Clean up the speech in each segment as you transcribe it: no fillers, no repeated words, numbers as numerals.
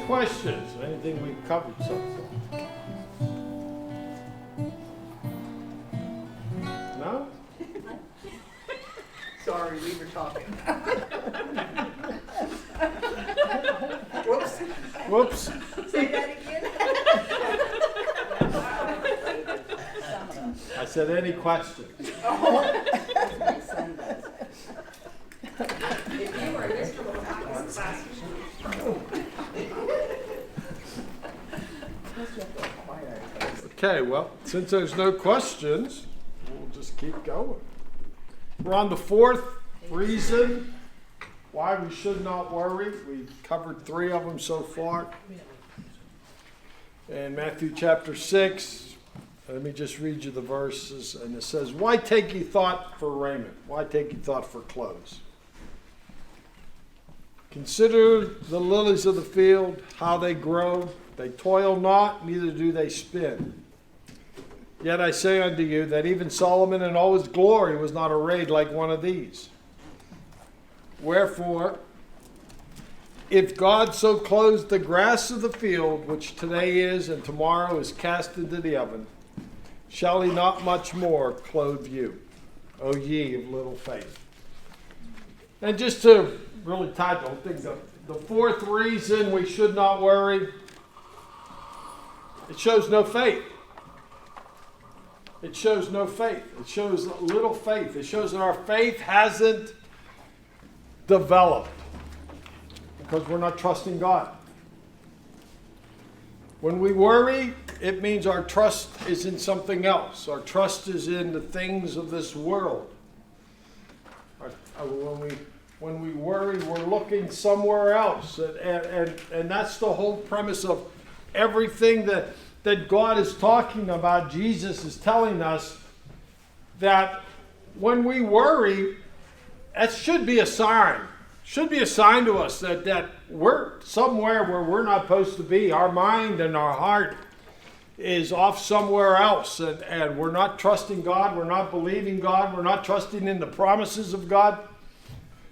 questions? Anything we've covered so far? No? Sorry, we were talking. Whoops. Whoops. Say that again. I said, any questions? If you were in this little class. Okay, well, since there's no questions, we'll just keep going. We're on the fourth reason why we should not worry. We've covered 3 of them so far. In Matthew chapter 6, let me just read you the verses, and it says, "Why take ye thought for raiment? Why take ye thought for clothes? Consider the lilies of the field, how they grow. They toil not, neither do they spin. Yet I say unto you that even Solomon in all his glory was not arrayed like one of these. Wherefore, if God so clothes the grass of the field, which today is and tomorrow is cast into the oven, shall he not much more clothe you, O ye of little faith?" And just to really tie the whole thing, the fourth reason we should not worry, it shows no faith. It shows no faith. It shows little faith. It shows that our faith hasn't developed because we're not trusting God. When we worry, it means our trust is in something else. Our trust is in the things of this world. When we worry, we're looking somewhere else. And that's the whole premise of everything that God is talking about. Jesus is telling us that when we worry, that should be a sign. Should be a sign to us that we're somewhere where we're not supposed to be. Our mind and our heart is off somewhere else. And we're not trusting God. We're not believing God. We're not trusting in the promises of God.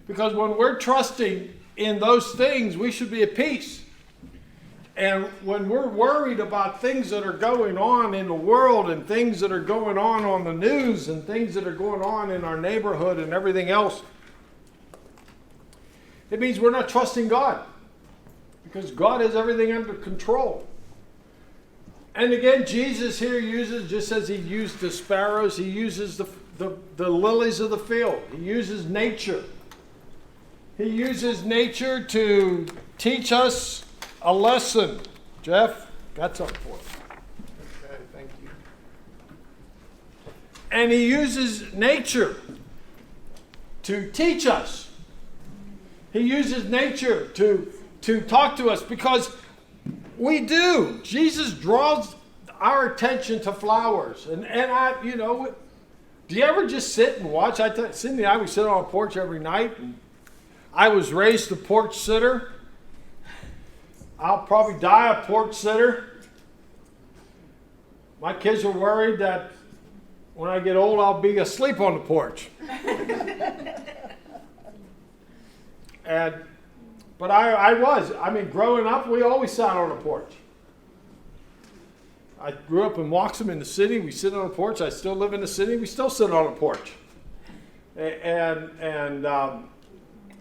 Because when we're trusting in those things, we should be at peace. And when we're worried about things that are going on in the world and things that are going on the news and things that are going on in our neighborhood and everything else, it means we're not trusting God because God has everything under control. And again, Jesus here uses, just as he used the sparrows, he uses the lilies of the field. He uses nature. He uses nature to teach us a lesson. Jeff, got something for us. Okay, thank you. And he uses nature to teach us. He uses nature to talk to us because we do. Jesus draws our attention to flowers. And do you ever just sit and watch? Cindy and I, we sit on a porch every night. And I was raised a porch sitter. I'll probably die a porch sitter. My kids are worried that when I get old, I'll be asleep on the porch. But I was. Growing up, we always sat on a porch. I grew up in Waxham in the city. We sit on a porch. I still live in the city. We still sit on a porch. And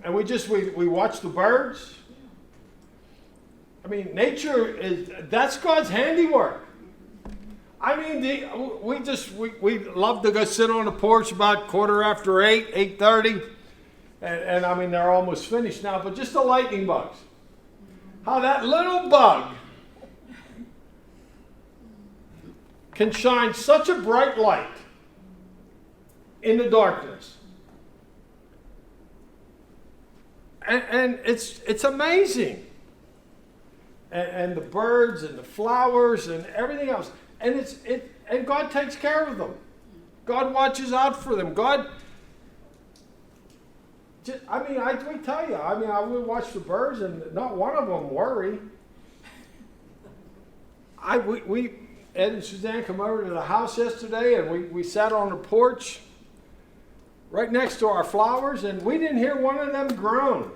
we watch the birds. Nature that's God's handiwork. We love to go sit on the porch about 8:15, 8:30. And they're almost finished now, but just the lightning bugs. How that little bug can shine such a bright light in the darkness. And it's amazing. And the birds and the flowers and everything else. And God takes care of them. God watches out for them. We tell you, I would watch the birds and not one of them worry. Ed and Suzanne come over to the house yesterday and we sat on the porch right next to our flowers and we didn't hear one of them groan.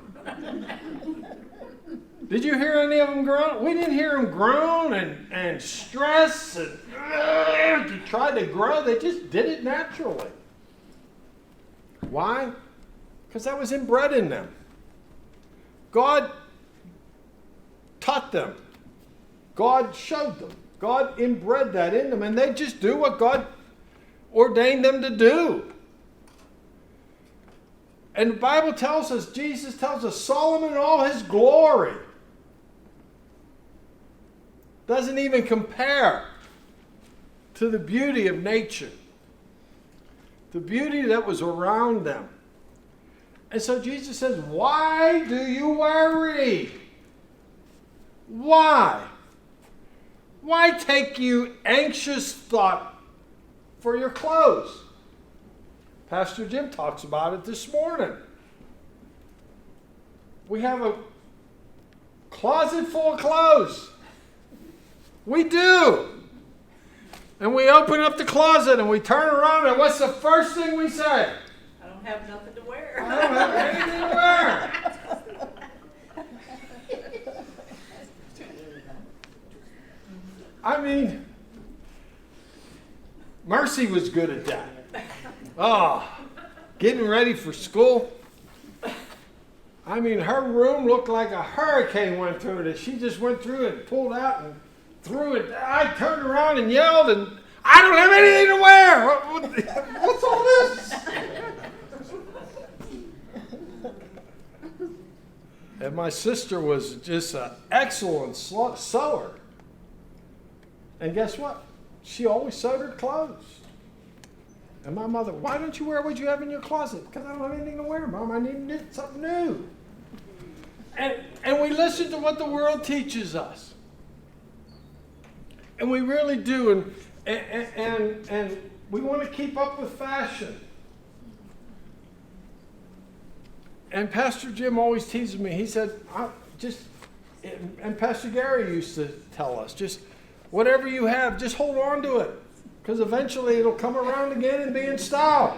Did you hear any of them groan? We didn't hear them groan and stress and to try to grow. They just did it naturally. Why? Because that was inbred in them. God taught them. God showed them. God inbred that in them, and they just do what God ordained them to do. And the Bible tells us, Jesus tells us, Solomon in all his glory doesn't even compare to the beauty of nature, the beauty that was around them. And so Jesus says, why do you worry? Why? Why take you anxious thought for your clothes? Pastor Jim talks about it this morning. We have a closet full of clothes. We do. And we open up the closet and we turn around, and what's the first thing we say? I don't have nothing to wear. I don't have anything to wear. I mean, Mercy was good at that. Oh, getting ready for school. I mean, her room looked like a hurricane went through it. She just went through it, pulled out and threw it. I turned around and yelled, and I don't have anything to wear. What's all this? And my sister was just an excellent sewer. And guess what? She always sewed her clothes. And my mother, why don't you wear what you have in your closet? Because I don't have anything to wear, Mom. I need something new. And we listen to what the world teaches us. And we really do. And we want to keep up with fashion. And Pastor Jim always teases me. He said, and Pastor Gary used to tell us, just whatever you have, just hold on to it. Because eventually it'll come around again and be in style.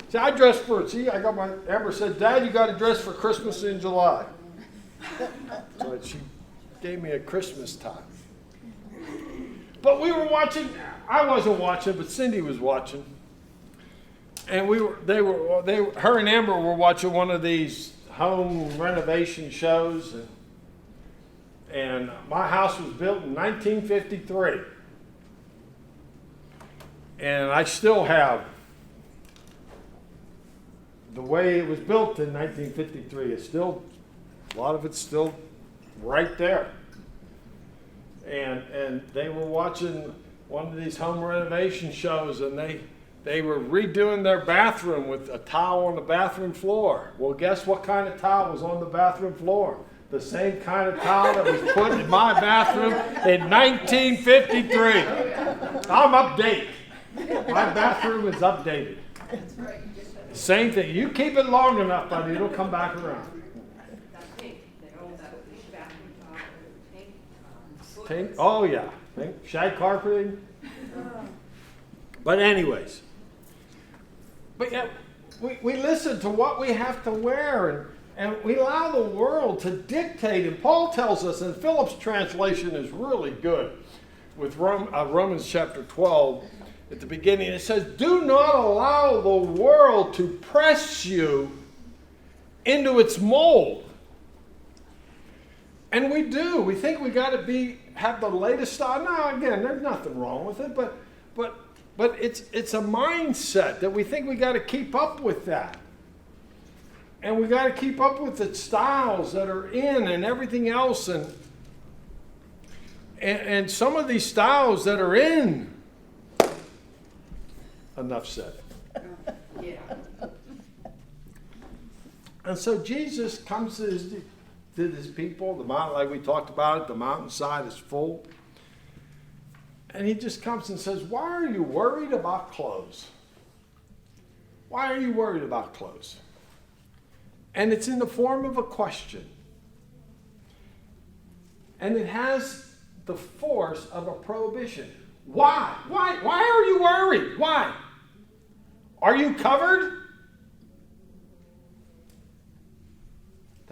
See, I dress for it. See, I got Amber said, Dad, you got to dress for Christmas in July. So she gave me a Christmas tie. But we were watching, I wasn't watching, but Cindy was watching. And her and Amber were watching one of these home renovation shows. And my house was built in 1953. And I still have the way it was built in 1953. It's still, a lot of it's still right there. And they were watching one of these home renovation shows, and they were redoing their bathroom with a towel on the bathroom floor. Well, guess what kind of towel was on the bathroom floor? The same kind of towel that was put in my bathroom in 1953. I'm updated. My bathroom is updated. Same thing. You keep it long enough, buddy, it'll come back around. Pink? Oh, yeah. Pink. Shag carpeting. But anyways. But yeah, we listen to what we have to wear, and we allow the world to dictate. And Paul tells us, and Philip's translation is really good, with Romans chapter 12 at the beginning. It says, do not allow the world to press you into its mold. And we do. We think we got to have the latest style. Now, again, there's nothing wrong with it, but it's a mindset that we think we got to keep up with that. And we got to keep up with the styles that are in and everything else. And some of these styles that are in, enough said. Yeah. And so Jesus comes to his people, the mountain, like we talked about it, the mountainside is full. And he just comes and says, why are you worried about clothes? Why are you worried about clothes? And it's in the form of a question. And it has the force of a prohibition. Why? Why are you worried? Why? Are you covered?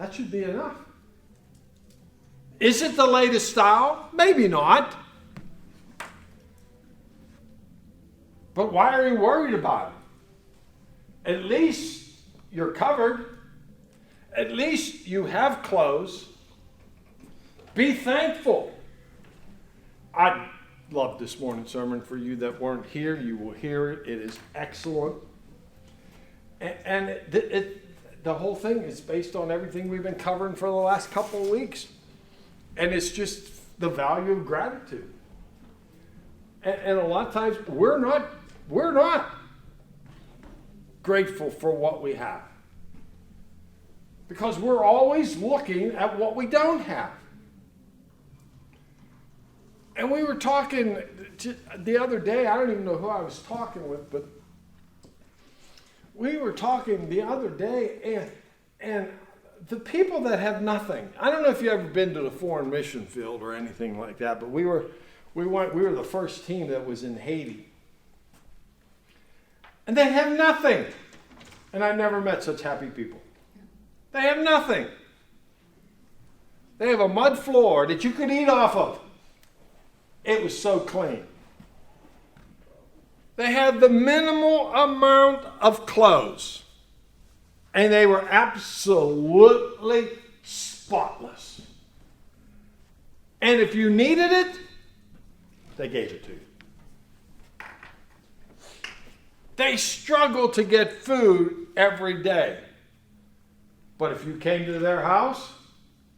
That should be enough. Is it the latest style? Maybe not. But why are you worried about it? At least you're covered. At least you have clothes. Be thankful. I love this morning's sermon. For you that weren't here, you will hear it. It is excellent. And the whole thing is based on everything we've been covering for the last couple of weeks. And it's just the value of gratitude. And a lot of times we're not grateful for what we have. Because we're always looking at what we don't have. And we were talking the other day, I don't even know who I was talking with, but we were talking the other day, and the people that have nothing. I don't know if you've ever been to the foreign mission field or anything like that, but we were the first team that was in Haiti. And they have nothing. And I've never met such happy people. They have nothing. They have a mud floor that you could eat off of. It was so clean. They had the minimal amount of clothes. And they were absolutely spotless. And if you needed it, they gave it to you. They struggled to get food every day. But if you came to their house,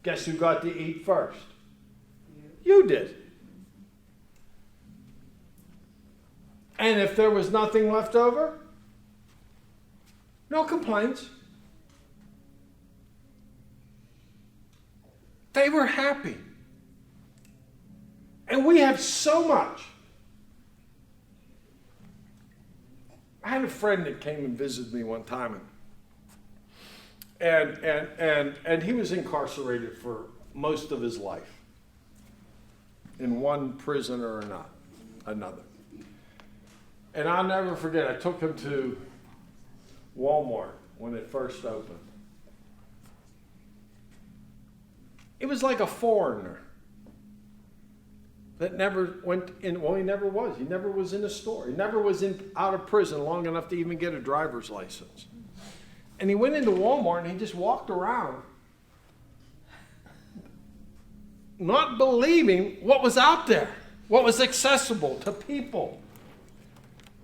guess who got to eat first? You did. And if there was nothing left over, no complaints. They were happy. And we have so much. I had a friend that came and visited me one time, and he was incarcerated for most of his life in one prison or another. And I'll never forget, I took him to Walmart when it first opened. It was like a foreigner that never went in. Well, he never was. He never was in a store. He never was out of prison long enough to even get a driver's license. And he went into Walmart and he just walked around, not believing what was out there, what was accessible to people.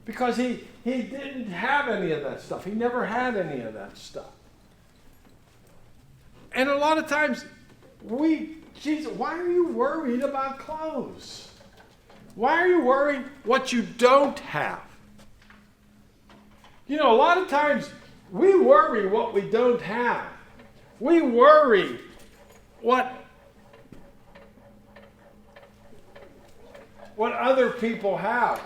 Because he didn't have any of that stuff. He never had any of that stuff. And a lot of times, Jesus, why are you worried about clothes? Why are you worried what you don't have? You know, a lot of times we worry what we don't have. We worry what other people have.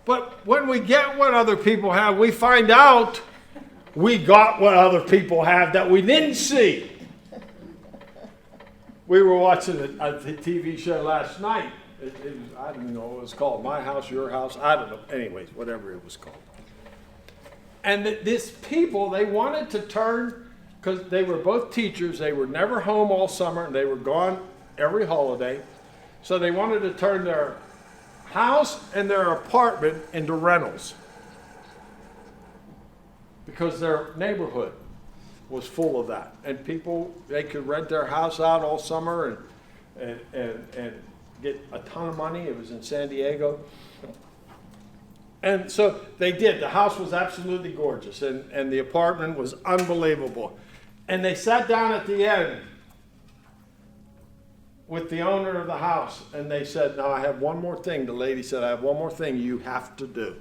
But when we get what other people have, we find out we got what other people have that we didn't see. We were watching a TV show last night. It was, I don't even know what it was called. My House, Your House. I don't know. Anyways, whatever it was called. And this people, they wanted to turn, because they were both teachers. They were never home all summer, and they were gone every holiday. So they wanted to turn their house and their apartment into rentals. Because their neighborhood was full of that. And people, they could rent their house out all summer and get a ton of money. It was in San Diego. And so they did. The house was absolutely gorgeous, and the apartment was unbelievable. And they sat down at the end with the owner of the house, and they said, "Now I have one more thing." The lady said, "I have one more thing you have to do."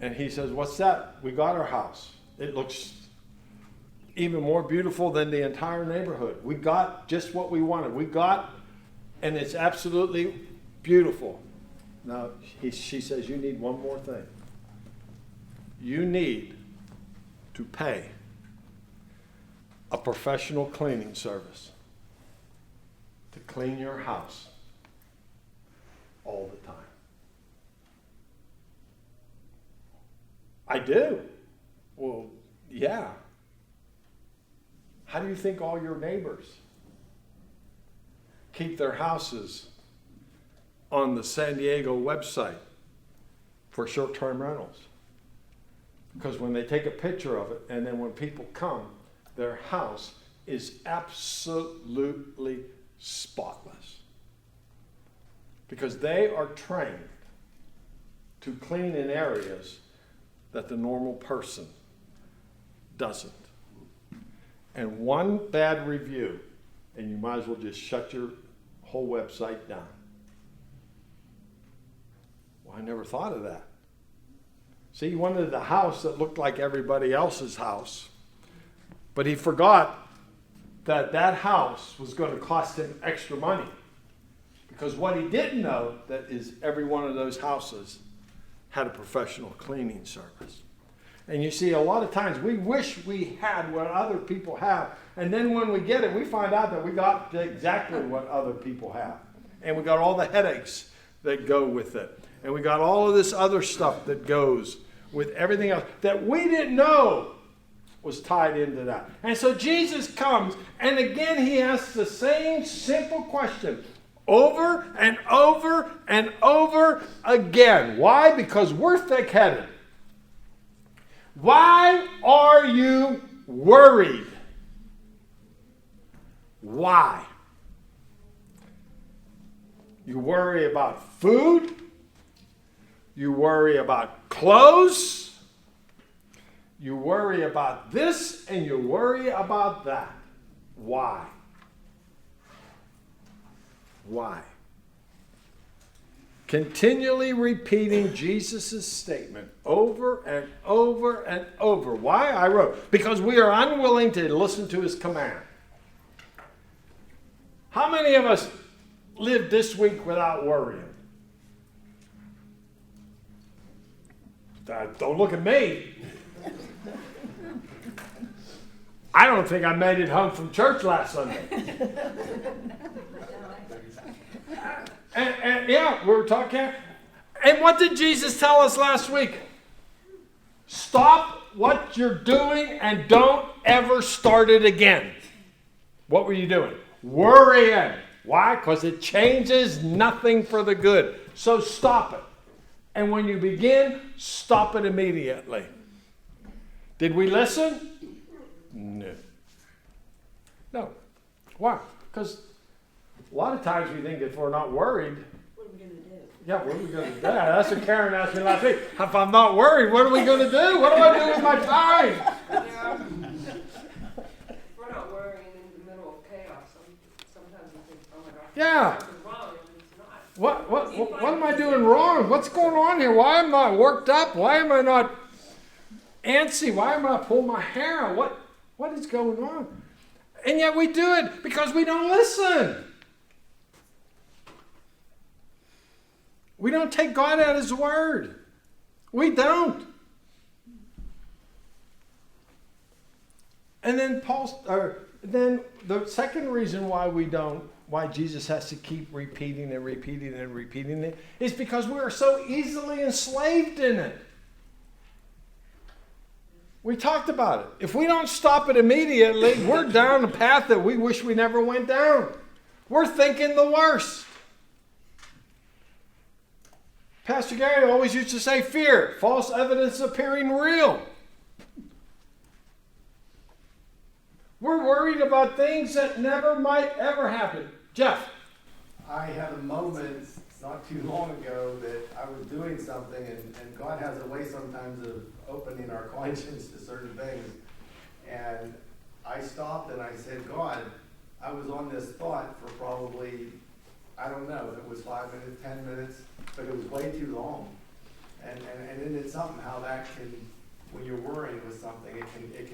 And he says, "What's that?" "We got our house. It looks even more beautiful than the entire neighborhood. We got just what we wanted. And it's absolutely beautiful." Now, she says, "You need one more thing. You need to pay a professional cleaning service to clean your house all the time." I do. Well, yeah. How do you think all your neighbors keep their houses on the San Diego website for short-term rentals? Because when they take a picture of it, and then when people come, their house is absolutely spotless. Because they are trained to clean in areas that the normal person doesn't. And one bad review, and you might as well just shut your whole website down. Well, I never thought of that. See, he wanted a house that looked like everybody else's house. But he forgot that that house was going to cost him extra money. Because what he didn't know that is every one of those houses had a professional cleaning service. And you see, a lot of times we wish we had what other people have. And then when we get it, we find out that we got exactly what other people have. And we got all the headaches that go with it. And we got all of this other stuff that goes with everything else that we didn't know was tied into that. And so Jesus comes, and again he asks the same simple question over and over and over again. Why? Because we're thick-headed. Why are you worried? Why? You worry about food. You worry about clothes. You worry about this and you worry about that. Why? Why? Continually repeating Jesus' statement over and over and over. Why? I wrote, because we are unwilling to listen to his command. How many of us lived this week without worrying? Don't look at me. I don't think I made it home from church last Sunday. And yeah, we were talking. And what did Jesus tell us last week? Stop what you're doing and don't ever start it again. What were you doing? Worrying. Why? Because it changes nothing for the good. So stop it. And when you begin, stop it immediately. Did we listen? No. No. Why? Because a lot of times we think if we're not worried, What are we going to do? yeah, what are we going to do? That's what Karen asked me last week. If I'm not worried, what are we going to do? What do I do with my time? Yeah. We're not worrying in the middle of chaos. Sometimes we think, oh my gosh, Yeah. something's wrong, and it's not. What am I doing wrong? What's going on here? Why am I worked up? Why am I not antsy? Why am I pulling my hair out? What is going on? And yet we do it because we don't listen. We don't take God at his word. We don't. And then then the second reason why Jesus has to keep repeating and repeating and repeating it is because we are so easily enslaved in it. We talked about it. If we don't stop it immediately, we're down a path that we wish we never went down. We're thinking the worst. Pastor Gary always used to say, fear, false evidence appearing real. We're worried about things that never might ever happen. Jeff. I had a moment not too long ago that I was doing something, and God has a way sometimes of opening our conscience to certain things. And I stopped and I said, God, I was on this thought for probably, I don't know, if it was 5 minutes, 10 minutes, but it was way too long. And isn't it something how that can, when you're worrying with something, it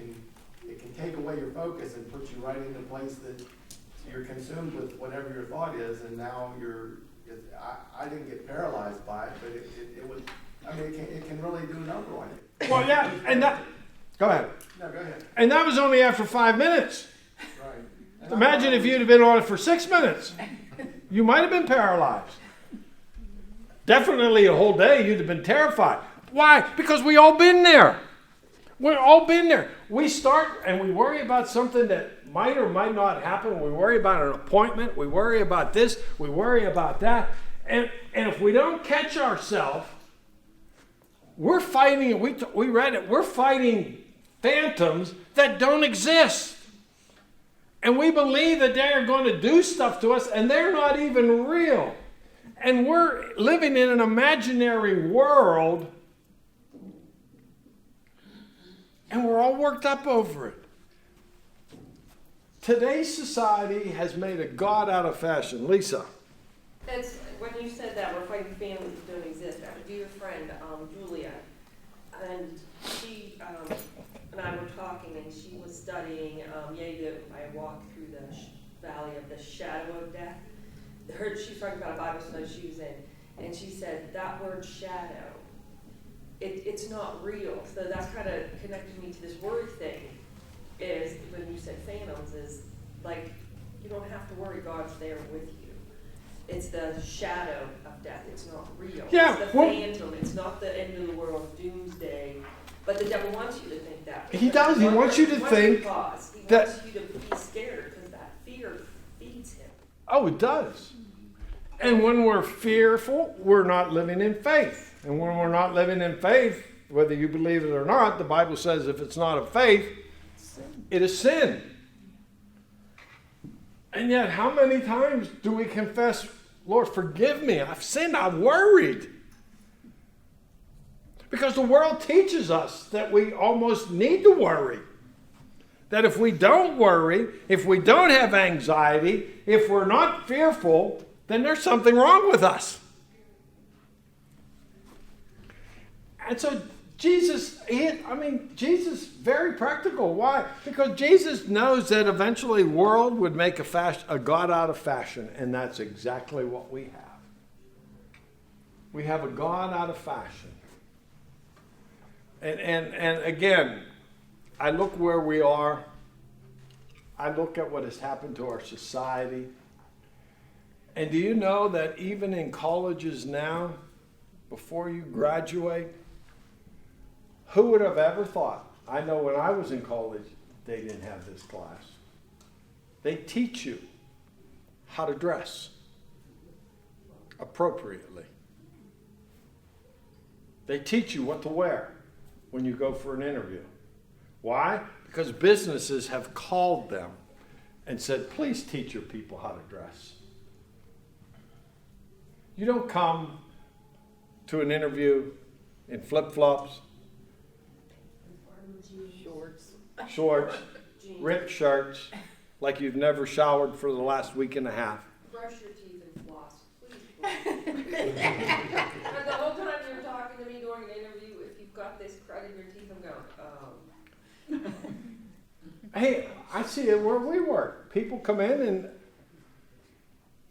can take away your focus and put you right in the place that you're consumed with whatever your thought is, and now I didn't get paralyzed by it, but it was, I mean, it can really do a number on you. Well, yeah, and that, go ahead. No, go ahead. And that was only after 5 minutes. Right. And Imagine if you'd have been on it for 6 minutes. You might have been paralyzed. Definitely a whole day, you'd have been terrified. Why? Because we all been there. We've all been there. We start and we worry about something that might or might not happen. We worry about an appointment. We worry about this. We worry about that. And if we don't catch ourselves, we're fighting, we read it, we're fighting phantoms that don't exist. And we believe that they are going to do stuff to us, and they're not even real. And we're living in an imaginary world, and we're all worked up over it. Today's society has made a God out of fashion. Lisa. That's, when you said that, we're fighting families that don't exist. I have a dear friend, Julia, and she and I were talking, and she was studying, I walked through the valley of the shadow of death. She's talking about a Bible study she was in, and she said that word shadow, it's not real. So that's kind of connected me to this word thing, is when you said phantoms, is like, you don't have to worry, God's there with you. It's the shadow of death. It's not real. Yeah, it's the phantom. It's not the end of the world, doomsday. But the devil wants you to think that. He does. He wants you to think He wants you to be scared, because that fear feeds him. Oh, it does. And when we're fearful, we're not living in faith. And when we're not living in faith, whether you believe it or not, the Bible says if it's not of faith, it is sin. And yet, how many times do we confess, Lord, forgive me, I've sinned, I've worried? Because the world teaches us that we almost need to worry. That if we don't worry, if we don't have anxiety, if we're not fearful, then there's something wrong with us. And so Jesus very practical. Why? Because Jesus knows that eventually the world would make a God out of fashion, and that's exactly what we have. We have a God out of fashion. And again, I look where we are. I look at what has happened to our society. And do you know that even in colleges now, before you graduate, who would have ever thought? I know when I was in college, they didn't have this class. They teach you how to dress appropriately. They teach you what to wear when you go for an interview. Why? Because businesses have called them and said, please teach your people how to dress. You don't come to an interview in flip-flops, shorts, ripped shirts, like you've never showered for the last week and a half. Brush your teeth and floss, please. And the whole time you're talking to me during an interview, if you've got this crud in your teeth, I'm going, Hey, I see it where we work. People come in and,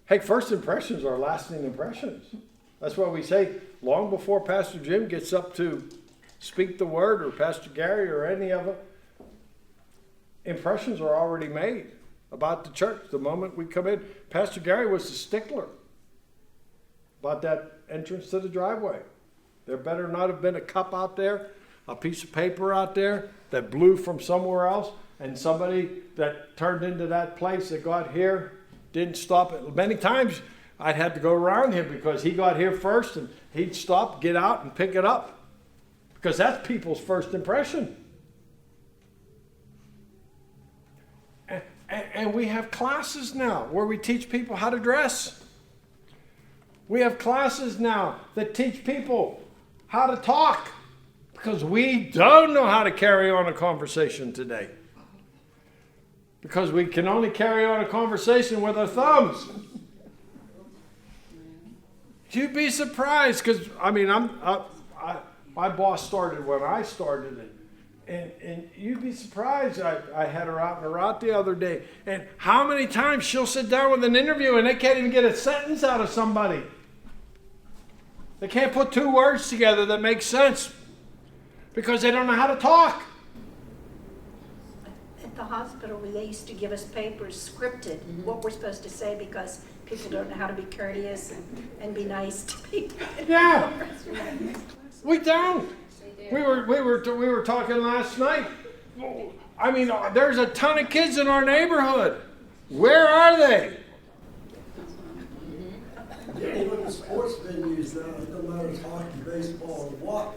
hey, first impressions are lasting impressions. That's why we say, long before Pastor Jim gets up to speak the word, or Pastor Gary, or any of it, impressions are already made about the church. The moment we come in, Pastor Gary was a stickler about that entrance to the driveway. There better not have been a cup out there, a piece of paper out there that blew from somewhere else, and somebody that turned into that place that got here didn't stop it. Many times I'd have to go around him because he got here first, and he'd stop, get out, and pick it up. Because that's people's first impression. And we have classes now where we teach people how to dress. We have classes now that teach people how to talk, because we don't know how to carry on a conversation today. Because we can only carry on a conversation with our thumbs. You'd be surprised, because my boss started when I started it. And you'd be surprised. I had her out in a route the other day. And how many times she'll sit down with an interview and they can't even get a sentence out of somebody. They can't put two words together that make sense because they don't know how to talk. At the hospital, they used to give us papers scripted, what we're supposed to say, because people don't know how to be courteous and be nice to people. Yeah. We don't. They do. We were talking last night. I mean, there's a ton of kids in our neighborhood. Where are they? Yeah, you look at sports venues now, it doesn't matter if it's hockey, baseball, or what,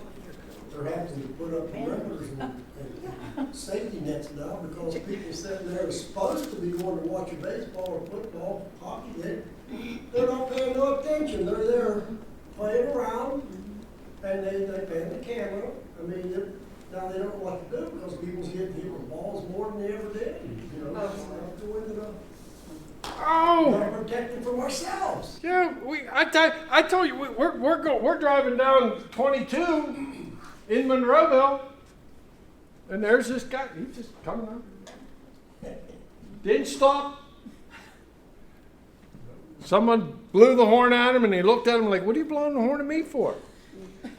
they're having to put up perimeters and safety nets now because people sitting there are supposed to be going to watch a baseball or football, hockey, they're not paying no attention. They're there playing around and they pan the camera. I mean, now they don't know what to do because people's getting hit with balls more than they ever did. You know, so we have to go into the Oh, gotta protect it from ourselves. yeah. I told you we're driving down 22 in Monroeville, and there's this guy. He's just coming up. Didn't stop. Someone blew the horn at him, and he looked at him like, "What are you blowing the horn at me for?"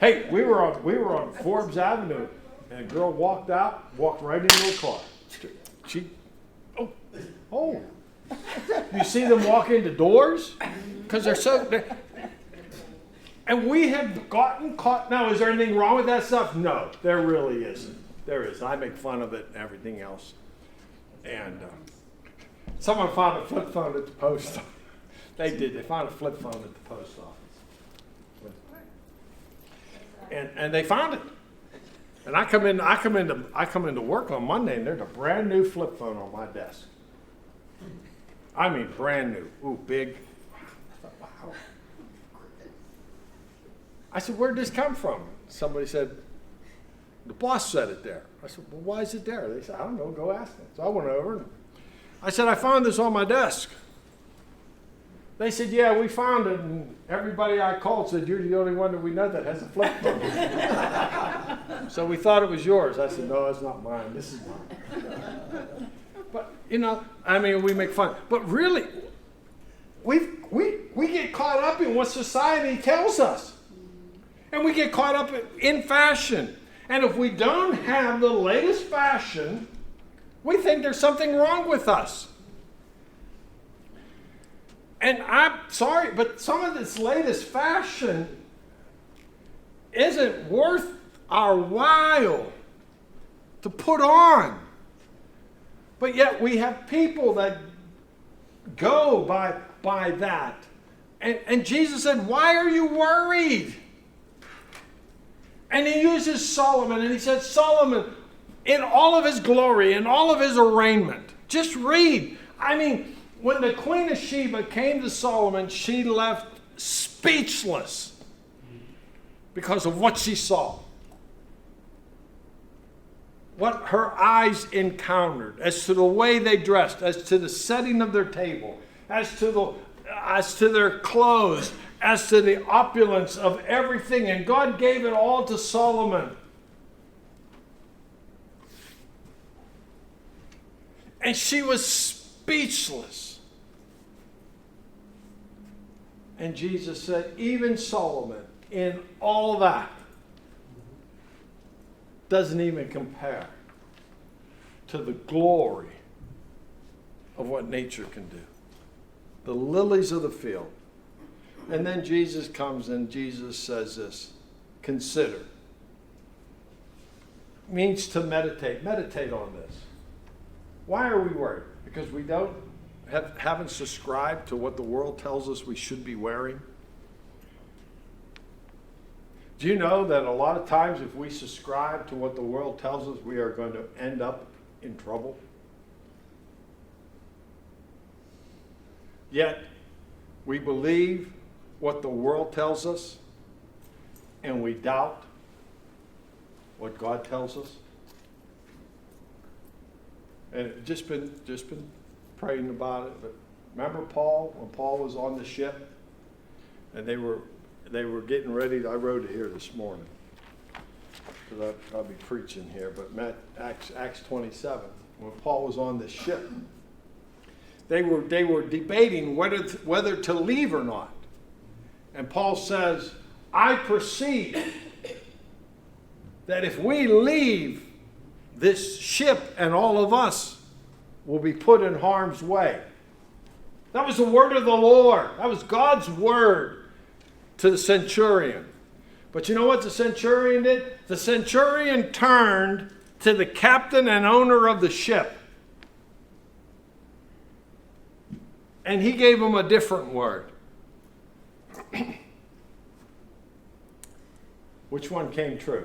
Hey, we were on Forbes Avenue, and a girl walked right into a car. Oh. You see them walk into doors? Because they're so... And we have gotten caught... Now, is there anything wrong with that stuff? No, there really isn't. There is. I make fun of it and everything else. And someone found a flip phone at the post office. They did. They found a flip phone at the post office. And they found it. And I come into work on Monday, and there's a brand new flip phone on my desk. I mean, brand new. Ooh, big. I thought, wow. I said, where'd this come from? Somebody said, the boss said it there. I said, well, why is it there? They said, I don't know, go ask them. So I went over and I said, I found this on my desk. They said, yeah, we found it. And everybody I called said, you're the only one that we know that has a flip phone. So we thought it was yours. I said, no, it's not mine. This is mine. But, you know, I mean, we make fun. But really, we get caught up in what society tells us. And we get caught up in fashion. And if we don't have the latest fashion, we think there's something wrong with us. And I'm sorry, but some of this latest fashion isn't worth our while to put on. But yet we have people that go by that. And Jesus said, why are you worried? And he uses Solomon, and he said, Solomon, in all of his glory, in all of his arraignment, just read. I mean, when the Queen of Sheba came to Solomon, she left speechless because of what she saw. What her eyes encountered, as to the way they dressed, as to the setting of their table, as to their clothes, as to the opulence of everything. And God gave it all to Solomon. And she was speechless. And Jesus said, even Solomon, in all that, doesn't even compare to the glory of what nature can do. The lilies of the field. And then Jesus comes and Jesus says this, consider. Means to meditate. Meditate on this. Why are we worried? Because we haven't subscribed to what the world tells us we should be wearing. Do you know that a lot of times if we subscribe to what the world tells us, we are going to end up in trouble? Yet, we believe what the world tells us, and we doubt what God tells us. And just been praying about it. But remember Paul, when Paul was on the ship, and they were getting ready. I wrote it here this morning, because I'll be preaching here. But Acts 27, when Paul was on the ship, they were debating whether to leave or not. And Paul says, I perceive that if we leave, this ship and all of us will be put in harm's way. That was the word of the Lord. That was God's word to the centurion. But you know what the centurion did? The centurion turned to the captain and owner of the ship. And he gave him a different word. Which one came true?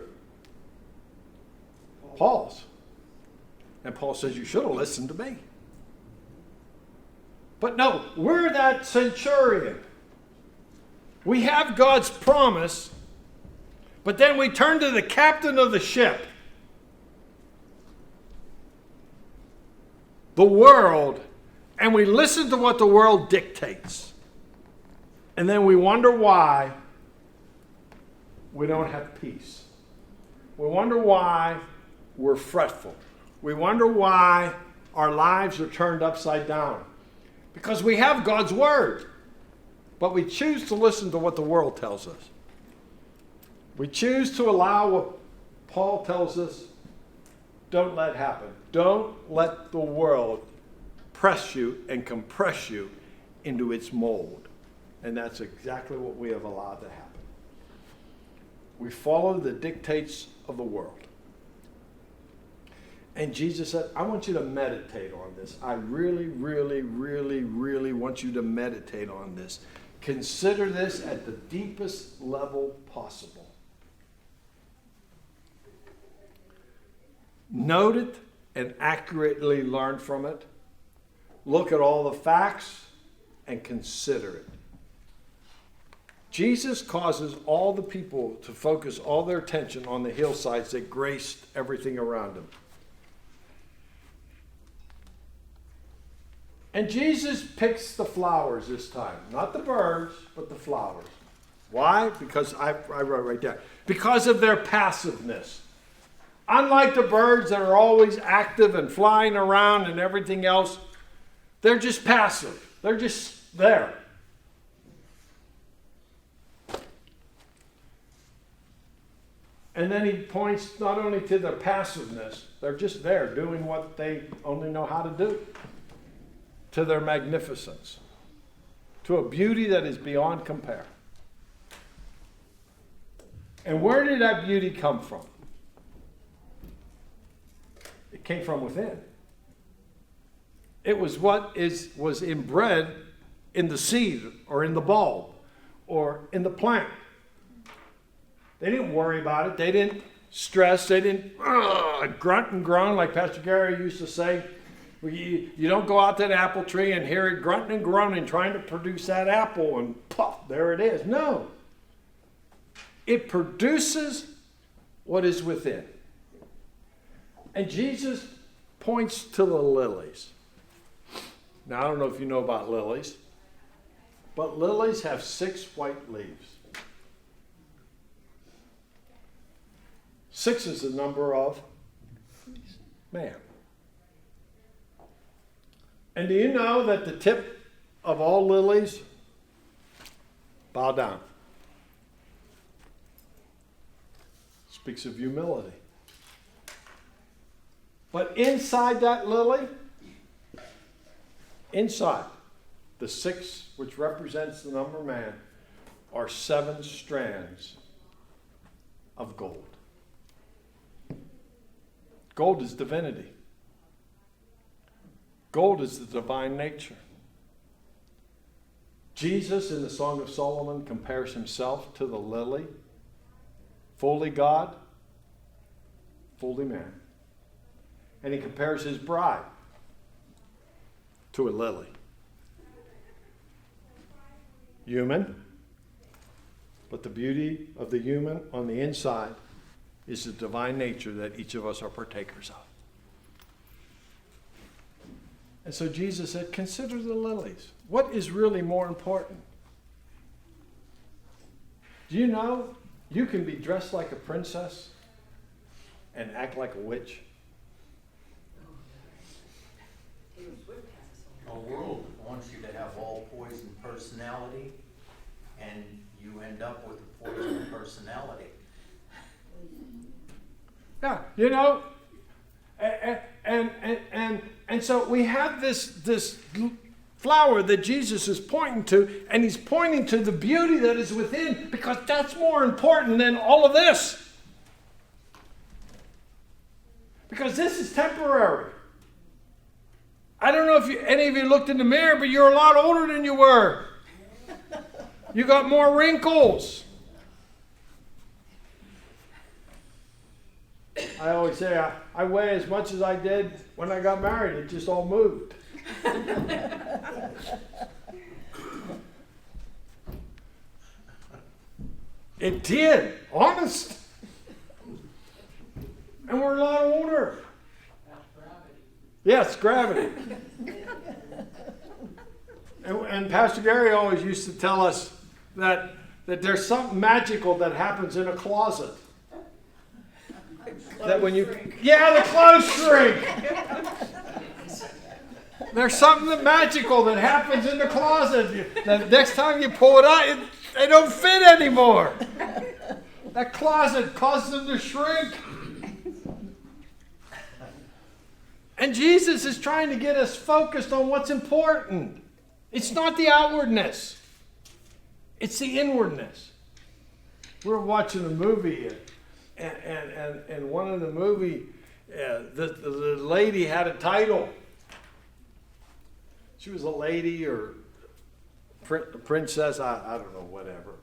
Paul's. And Paul says, you should have listened to me. But no, we're that centurion. We have God's promise, but then we turn to the captain of the ship. The world, and we listen to what the world dictates. And then we wonder why we don't have peace. We wonder why we're fretful. We wonder why our lives are turned upside down. Because we have God's word, but we choose to listen to what the world tells us. We choose to allow what Paul tells us, don't let happen. Don't let the world press you and compress you into its mold. And that's exactly what we have allowed to happen. We follow the dictates of the world. And Jesus said, I want you to meditate on this. I really, really, really, really want you to meditate on this. Consider this at the deepest level possible. Note it and accurately learn from it. Look at all the facts and consider it. Jesus causes all the people to focus all their attention on the hillsides that graced everything around them. And Jesus picks the flowers this time. Not the birds, but the flowers. Why? Because I wrote right there. Because of their passiveness. Unlike the birds that are always active and flying around and everything else, they're just passive. They're just there. And then he points not only to their passiveness, they're just there doing what they only know how to do. To their magnificence. To a beauty that is beyond compare. And where did that beauty come from? It came from within. It was what was inbred in the seed or in the bulb or in the plant. They didn't worry about it. They didn't stress. They didn't grunt and groan like Pastor Gary used to say. You don't go out to the apple tree and hear it grunting and groaning trying to produce that apple and puff, there it is. No. It produces what is within. And Jesus points to the lilies. Now, I don't know if you know about lilies, but lilies have 6 white leaves. 6 is the number of man. And do you know that the tip of all lilies bow down? Speaks of humility. But inside that lily, inside, the 6, which represents the number man, are 7 strands of gold. Gold is divinity. Gold is the divine nature. Jesus, in the Song of Solomon, compares himself to the lily, fully God, fully man. And he compares his bride to a lily. Human, but the beauty of the human on the inside is the divine nature that each of us are partakers of. And so Jesus said, consider the lilies. What is really more important? Do you know you can be dressed like a princess and act like a witch? The world wants you to have all poison personality, and you end up with a poison personality. Yeah, you know, and so we have this flower that Jesus is pointing to, and he's pointing to the beauty that is within, because that's more important than all of this. Because this is temporary. I don't know if any of you looked in the mirror, but you're a lot older than you were. You got more wrinkles. I always say I weigh as much as I did when I got married. It just all moved. It did, honest. And we're a lot older. Yes, gravity. And Pastor Gary always used to tell us that there's something magical that happens in a closet. That when you, the clothes shrink. There's something magical that happens in the closet. The next time you pull it out, they don't fit anymore. That closet causes them to shrink. And Jesus is trying to get us focused on what's important. It's not the outwardness. It's the inwardness. We were watching a movie, and one of the movie, the lady had a title. She was a lady or a princess, I don't know, whatever.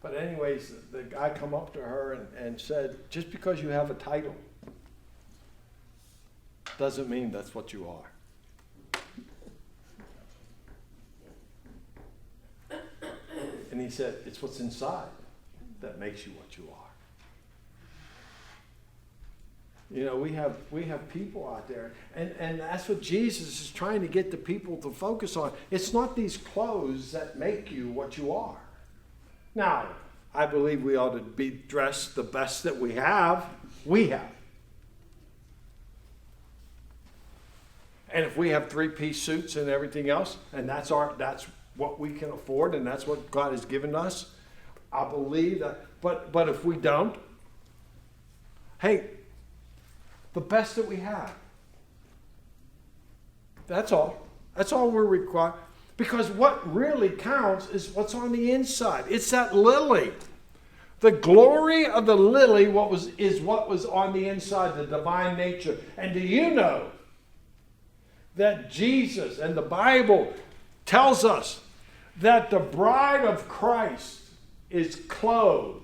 But anyways, the guy come up to her and said, just because you have a title doesn't mean that's what you are. And he said, it's what's inside that makes you what you are. You know, we have people out there, and that's what Jesus is trying to get the people to focus on. It's not these clothes that make you what you are. Now, I believe we ought to be dressed the best that we have. We have. And if we have 3-piece suits and everything else, and that's what we can afford, and that's what God has given us, I believe that. But if we don't, hey, the best that we have. That's all. That's all we're required. Because what really counts is what's on the inside. It's that lily. The glory of the lily is what was on the inside, the divine nature. And do you know that Jesus and the Bible tells us that the bride of Christ is clothed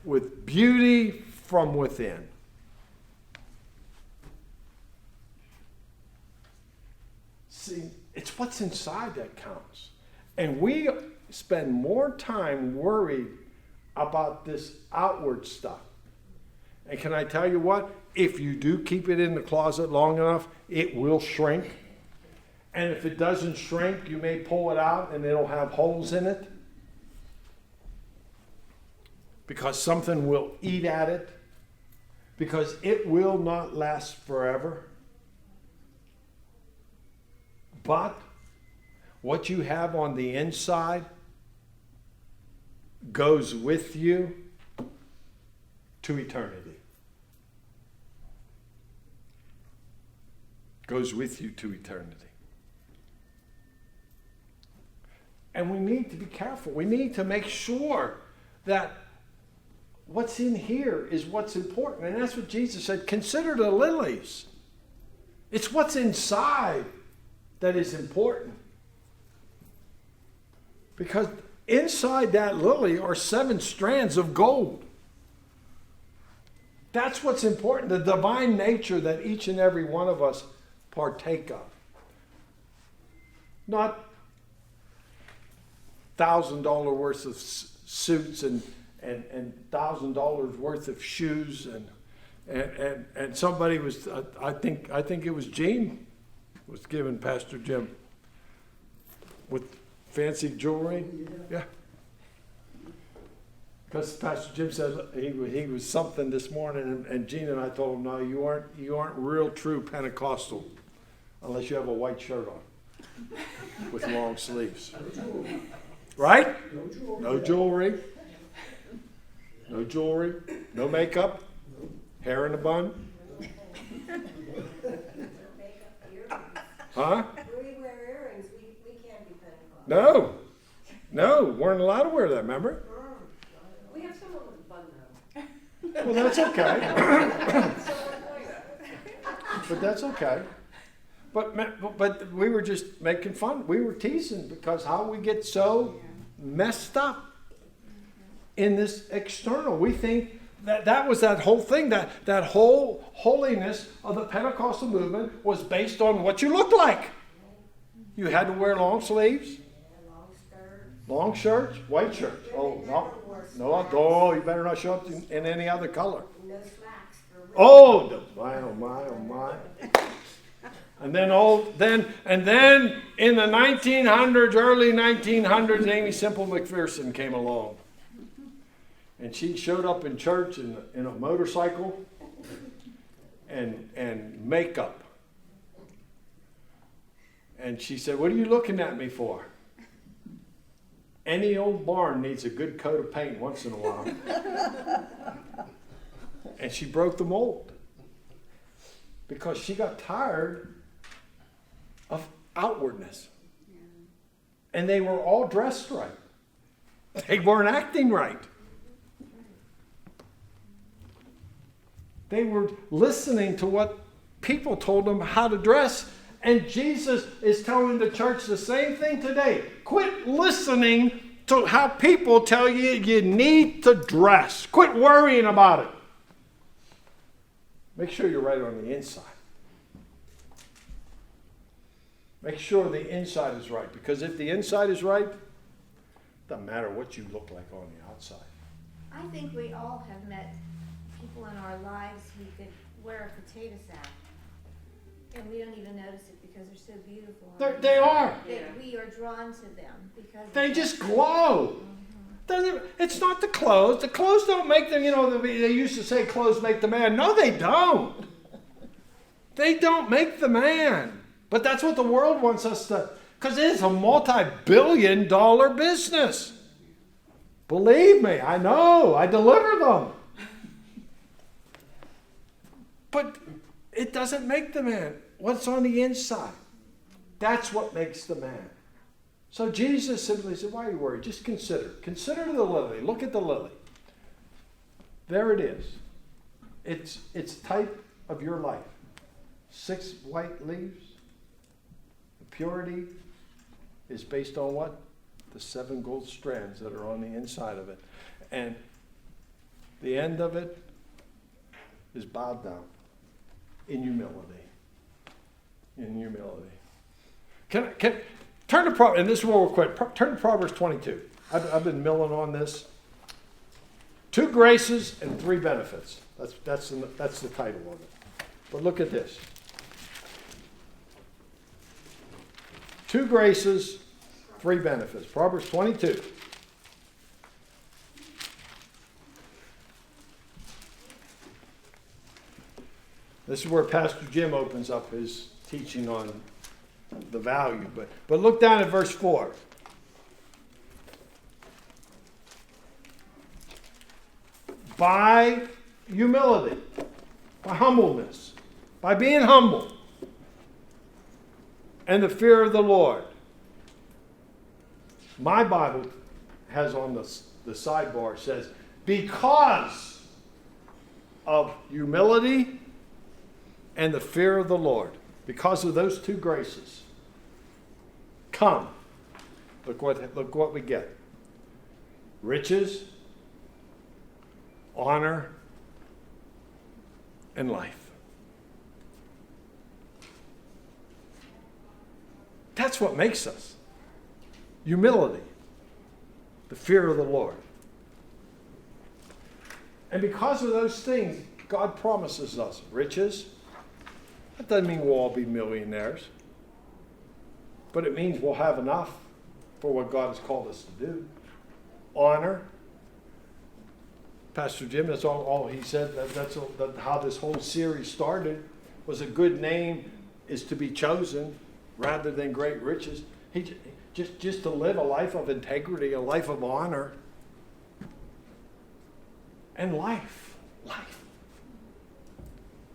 with beauty from within? See, it's what's inside that counts. And we spend more time worried about this outward stuff. And can I tell you what? If you do keep it in the closet long enough, it will shrink. And if it doesn't shrink, you may pull it out and it'll have holes in it. Because something will eat at it. Because it will not last forever. But what you have on the inside goes with you to eternity. Goes with you to eternity. And we need to be careful. We need to make sure that what's in here is what's important. And that's what Jesus said. Consider the lilies. It's what's inside that is important. Because inside that lily are 7 strands of gold. That's what's important. The divine nature that each and every one of us partake of. Not $1,000 worth of suits and $1,000 worth of shoes and somebody was I think it was Gene was giving Pastor Jim with fancy jewelry. Yeah. Because Pastor Jim said he was something this morning, and Gene and I told him, no, you aren't real true Pentecostal unless you have a white shirt on with long sleeves. Right? No jewelry. No jewelry. No makeup. Hair in a bun. Huh? We wear earrings, we can't be Pentecost. No, weren't allowed to wear that, remember? We have someone with a bun though. Well, that's okay. So we're going. But that's okay. But we were just making fun. We were teasing because how we get so messed up in this external. We think that was that whole thing, that whole holiness of the Pentecostal movement was based on what you looked like. You had to wear long sleeves, long shirts, white shirts. Oh, no, you better not show up in any other color. No slacks for women. Oh my. And then in the 1900s, early 1900s, Amy Semple McPherson came along. And she showed up in church in a motorcycle and makeup. And she said, "What are you looking at me for?" Any old barn needs a good coat of paint once in a while. And she broke the mold. Because she got tired of outwardness. And they were all dressed right. They weren't acting right. They were listening to what people told them how to dress. And Jesus is telling the church the same thing today. Quit listening to how people tell you you need to dress. Quit worrying about it. Make sure you're right on the inside. Make sure the inside is right. Because if the inside is right, it doesn't matter what you look like on the outside. I think we all have met people in our lives who could wear a potato sack. And we don't even notice it because they're so beautiful. They are. That we are drawn to them because They just glow. It's not the clothes. The clothes don't make them, they used to say clothes make the man. No, they don't. They don't make the man. But that's what the world wants us to, because it is a multi-billion-dollar business. Believe me, I know. I deliver them. But it doesn't make the man. What's on the inside? That's what makes the man. So Jesus simply said, why are you worried? Just consider. Consider the lily. Look at the lily. There it is. It's type of your life. 6 white leaves. The purity is based on what? The 7 gold strands that are on the inside of it. And the end of it is bowed down in humility. In humility. Can turn to Proverbs, and this is where we're quick. Turn to Proverbs 22. I've been milling on this. 2 graces and 3 benefits. That's the title of it. But look at this. 2 graces, 3 benefits. Proverbs 22. This is where Pastor Jim opens up his teaching on the value. But look down at verse 4. By humility, by humbleness, by being humble, and the fear of the Lord. My Bible has on the sidebar says, because of humility and the fear of the Lord, because of those 2 graces, come. Look what we get. Riches, honor, and life. That's what makes us. Humility, the fear of the Lord. And because of those things, God promises us riches. That doesn't mean we'll all be millionaires. But it means we'll have enough for what God has called us to do. Honor. Pastor Jim, that's all he said. That's how this whole series started. Was a good name is to be chosen rather than great riches. He just to live a life of integrity, a life of honor, and life.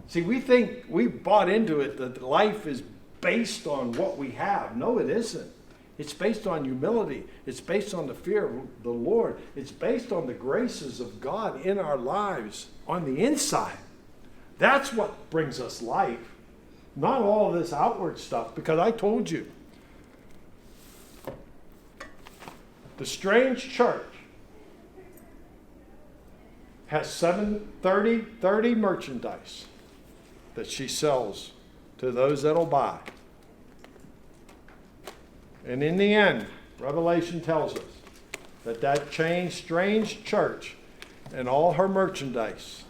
See, we think we bought into it that life is based on what we have. No, it isn't. It's based on humility. It's based on the fear of the Lord. It's based on the graces of God in our lives on the inside. That's what brings us life. Not all of this outward stuff, because I told you, the strange church has 30 merchandise that she sells to those that'll buy. And in the end, Revelation tells us that strange church and all her merchandise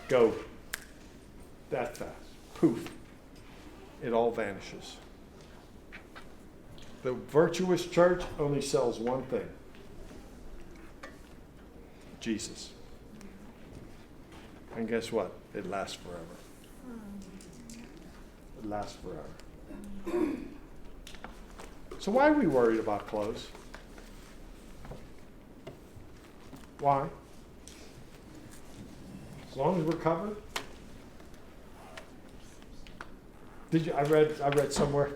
go that fast. Poof. It all vanishes. The virtuous church only sells one thing: Jesus. And guess what? It lasts forever. It lasts forever. So why are we worried about clothes? Why? As long as we're covered. I read somewhere.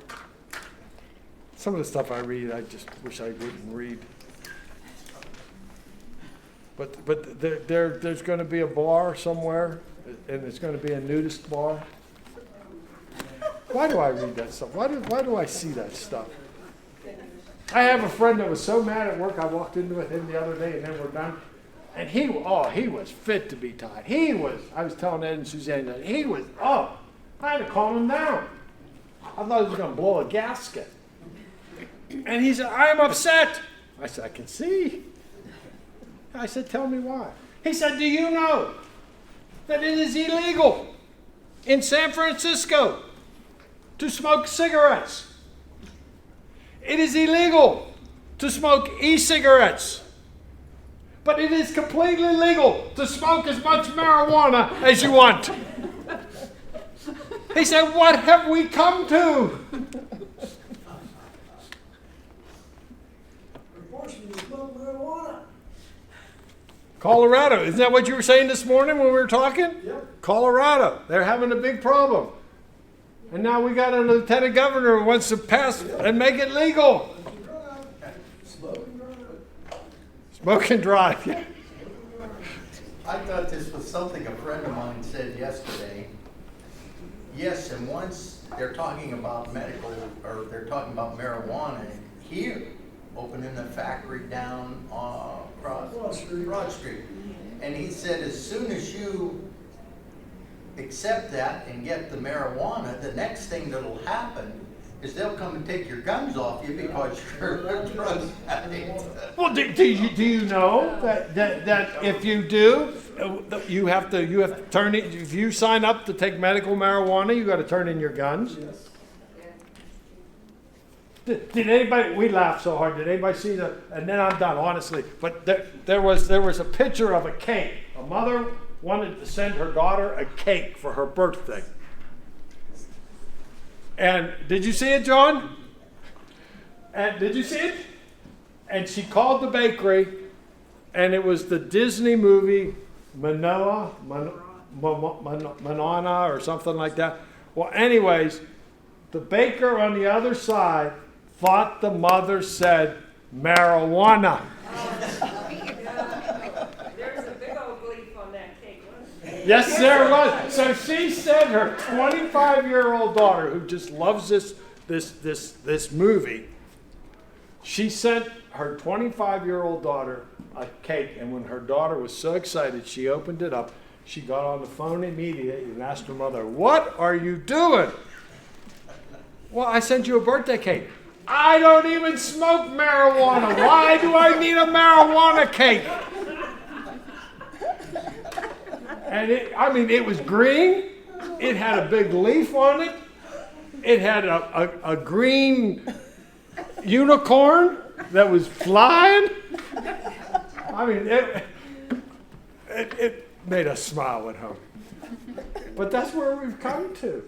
Some of the stuff I read, I just wish I wouldn't read. But there's going to be a bar somewhere, and it's going to be a nudist bar. Why do I read that stuff? Why do I see that stuff? I have a friend that was so mad at work. I walked in with him the other day, and then we're done. And he was fit to be tied. I was telling Ed and Suzanne that I had to calm him down. I thought he was going to blow a gasket. And he said, I'm upset. I said, I can see. I said, tell me why. He said, do you know that it is illegal in San Francisco to smoke cigarettes? It is illegal to smoke e-cigarettes. But it is completely legal to smoke as much marijuana as you want. He said, what have we come to? Unfortunately, you smoke marijuana. Colorado, isn't that what you were saying this morning when we were talking? Yep. Colorado, they're having a big problem. And now we got a lieutenant governor who wants to pass and make it legal. Smoke and drive. Smoke and drive. I thought this was something a friend of mine said yesterday. Yes, and once they're talking about medical, or they're talking about marijuana here, opening a factory down across Broad Street. And he said as soon as you accept that and get the marijuana, the next thing that'll happen is they'll come and take your guns off you because you're a drug addict. Well, do you know that if you do, you have to turn it. If you sign up to take medical marijuana, you got to turn in your guns. Yes. Did anybody? We laughed so hard. Did anybody see that? And then I'm done, honestly. But there was a picture of a cake. A mother wanted to send her daughter a cake for her birthday. And did you see it, John? And did you see it? And she called the bakery, and it was the Disney movie Moana or something like that. Well, anyways, the baker on the other side thought the mother said marijuana. There's a big old leaf on that cake, wasn't there? Yes, there was. So she sent her 25-year-old daughter, who just loves this movie. She sent her 25-year-old daughter a cake, and when her daughter was so excited, she opened it up. She got on the phone immediately and asked her mother, "What are you doing?" "Well, I sent you a birthday cake." "I don't even smoke marijuana. Why do I need a marijuana cake?" And it was green. It had a big leaf on it. It had a green unicorn that was flying. It made us smile at home. But that's where we've come to.